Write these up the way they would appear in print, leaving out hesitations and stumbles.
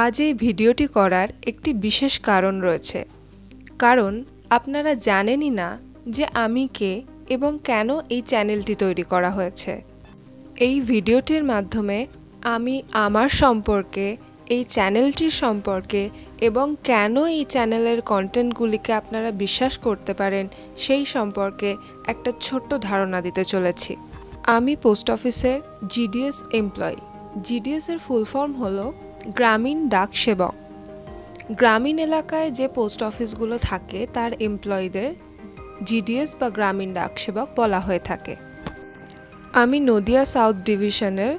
আজ এই ভিডিওটি করার একটি বিশেষ কারণ রয়েছে, কারণ আপনারা জানেনই না যে আমি কে এবং কেন এই চ্যানেলটি তৈরি করা হয়েছে। এই ভিডিওটির মাধ্যমে আমি আমার সম্পর্কে, এই চ্যানেলটির সম্পর্কে এবং কেন এই চ্যানেলের কন্টেন্টগুলিকে আপনারা বিশ্বাস করতে পারেন সেই সম্পর্কে একটা ছোট্ট ধারণা দিতে চলেছি। আমি পোস্ট অফিসের জিডিএস এমপ্লয়ি। জিডিএসের ফুল ফর্ম হলো গ্রামীণ ডাক সেবক। গ্রামীণ এলাকায় যে পোস্ট অফিসগুলো থাকে তার এমপ্লয়ীদের জিডিএস বা গ্রামীণ ডাক সেবক বলা হয়ে থাকে। আমি নদিয়া সাউথ ডিভিশনের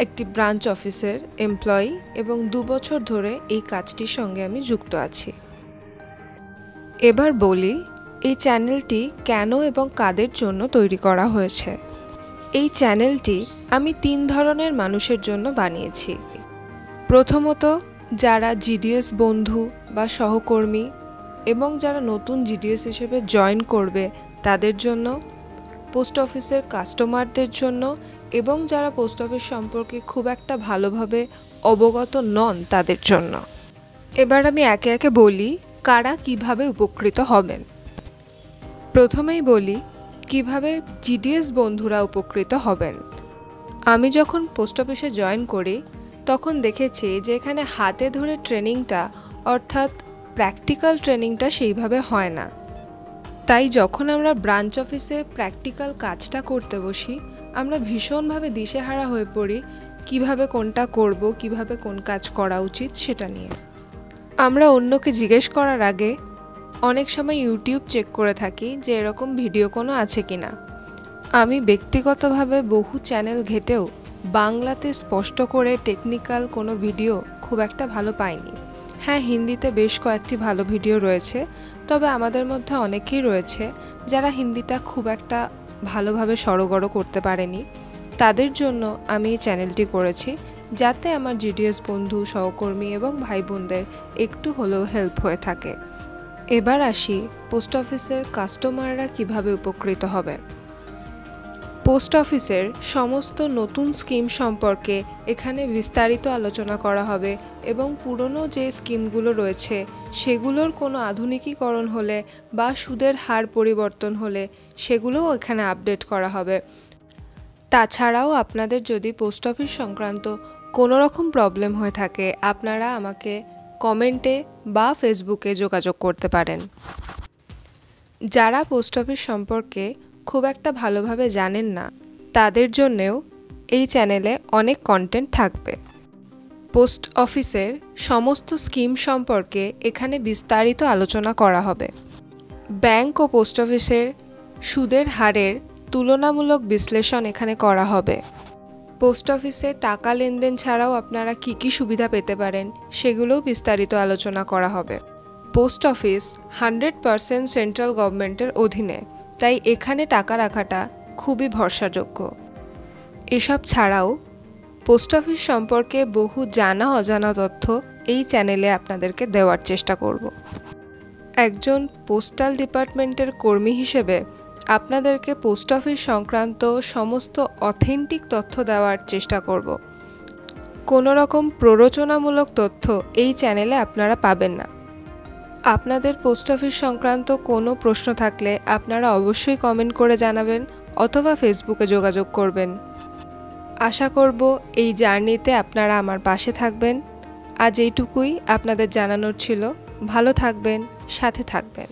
একটি ব্রাঞ্চ অফিসের এমপ্লয়ি এবং 2 বছর ধরে এই কাজটির সঙ্গে আমি যুক্ত আছি। এবার বলি এই চ্যানেলটি কেন এবং কাদের জন্য তৈরি করা হয়েছে। এই চ্যানেলটি আমি 3 ধরনের মানুষের জন্য বানিয়েছি। প্রথমত, যারা জিডিএস বন্ধু বা সহকর্মী এবং যারা নতুন জিডিএস হিসেবে জয়েন করবে তাদের জন্য, পোস্ট অফিসের কাস্টমারদের জন্য এবং যারা পোস্ট অফিস সম্পর্কে খুব একটা ভালোভাবে অবগত নন তাদের জন্য। এবার আমি একে একে বলি কারা কিভাবে উপকৃত হবেন। প্রথমেই বলি কিভাবে জিডিএস বন্ধুরা উপকৃত হবেন। আমি যখন পোস্ট অফিসে জয়েন করি তখন দেখেছি যে এখানে হাতে ধরে ট্রেনিংটা অর্থাৎ প্র্যাকটিক্যাল ট্রেনিংটা সেইভাবে হয় না। তাই যখন আমরা ব্রাঞ্চ অফিসে প্র্যাকটিক্যাল কাজটা করতে বসি আমরা ভীষণভাবে দিশেহারা হয়ে পড়ি কিভাবে কোনটা করব, কিভাবে কোন কাজ করা উচিত সেটা নিয়ে। আমরা অন্যকে জিজ্ঞেস করার আগে অনেক সময় ইউটিউব চেক করে থাকি যে এরকম ভিডিও কোনো আছে কিনা। আমি ব্যক্তিগতভাবে বহু চ্যানেল ঘেটেও বাংলাতে স্পষ্ট করে টেকনিক্যাল কোনো ভিডিও খুব একটা ভালো পাইনি। হ্যাঁ, হিন্দিতে বেশ কয়েকটি ভালো ভিডিও রয়েছে, তবে আমাদের মধ্যে অনেকেই রয়েছে যারা হিন্দিটা খুব একটা ভালোভাবে সড়গড় করতে পারেনি। তাদের জন্য আমি এই চ্যানেলটি করেছি যাতে আমার জিডিএস বন্ধু, সহকর্মী এবং ভাই বোনদের একটু হলেও হেল্প হয়ে থাকে। এবার আসি পোস্ট অফিসের কাস্টমাররা কিভাবে উপকৃত হবেন। পোস্ট অফিসের সমস্ত নতুন স্কিম সম্পর্কে এখানে বিস্তারিত আলোচনা করা হবে এবং পুরনো যে স্কিমগুলো রয়েছে সেগুলোর কোনো আধুনিকীকরণ হলে বা সুদের হার পরিবর্তন হলে সেগুলোও এখানে আপডেট করা হবে। তাছাড়াও আপনাদের যদি পোস্ট অফিস সংক্রান্ত কোনো রকম প্রবলেম হয়ে থাকে আপনারা আমাকে কমেন্টে বা ফেসবুকে যোগাযোগ করতে পারেন। যারা পোস্ট অফিস সম্পর্কে খুব একটা ভালোভাবে জানেন না তাদের জন্যেও এই চ্যানেলে অনেক কন্টেন্ট থাকবে। পোস্ট অফিসের সমস্ত স্কিম সম্পর্কে এখানে বিস্তারিত আলোচনা করা হবে। ব্যাংক ও পোস্ট অফিসের সুদের হারের তুলনামূলক বিশ্লেষণ এখানে করা হবে। পোস্ট অফিসে টাকা লেনদেন ছাড়াও আপনারা কী কী সুবিধা পেতে পারেন সেগুলোও বিস্তারিত আলোচনা করা হবে। পোস্ট অফিস 100% সেন্ট্রাল গভর্নমেন্টের অধীনে, তাই এখানে টাকা রাখাটা খুবই ভরসাযোগ্য। এসব ছাড়াও পোস্ট অফিস সম্পর্কে বহু জানা অজানা তথ্য এই চ্যানেলে আপনাদেরকে দেওয়ার চেষ্টা করব। একজন পোস্টাল ডিপার্টমেন্টের কর্মী হিসেবে আপনাদেরকে পোস্ট অফিস সংক্রান্ত সমস্ত অথেন্টিক তথ্য দেওয়ার চেষ্টা করব। কোনো রকম প্ররোচনামূলক তথ্য এই চ্যানেলে আপনারা পাবেন না। আপনাদের পোস্ট অফিস সংক্রান্ত কোনো প্রশ্ন থাকলে আপনারা অবশ্যই কমেন্ট করে জানাবেন অথবা ফেসবুকে যোগাযোগ করবেন। আশা করব এই জার্নিতে আপনারা আমার পাশে থাকবেন। আজ এইটুকুই আপনাদের জানানোর ছিল। ভালো থাকবেন, সাথে থাকবেন।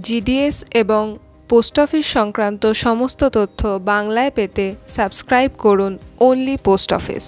জিডিএস এবং পোস্ট অফিস সংক্রান্ত সমস্ত তথ্য বাংলায় পেতে সাবস্ক্রাইব করুন অনলি পোস্ট অফিস।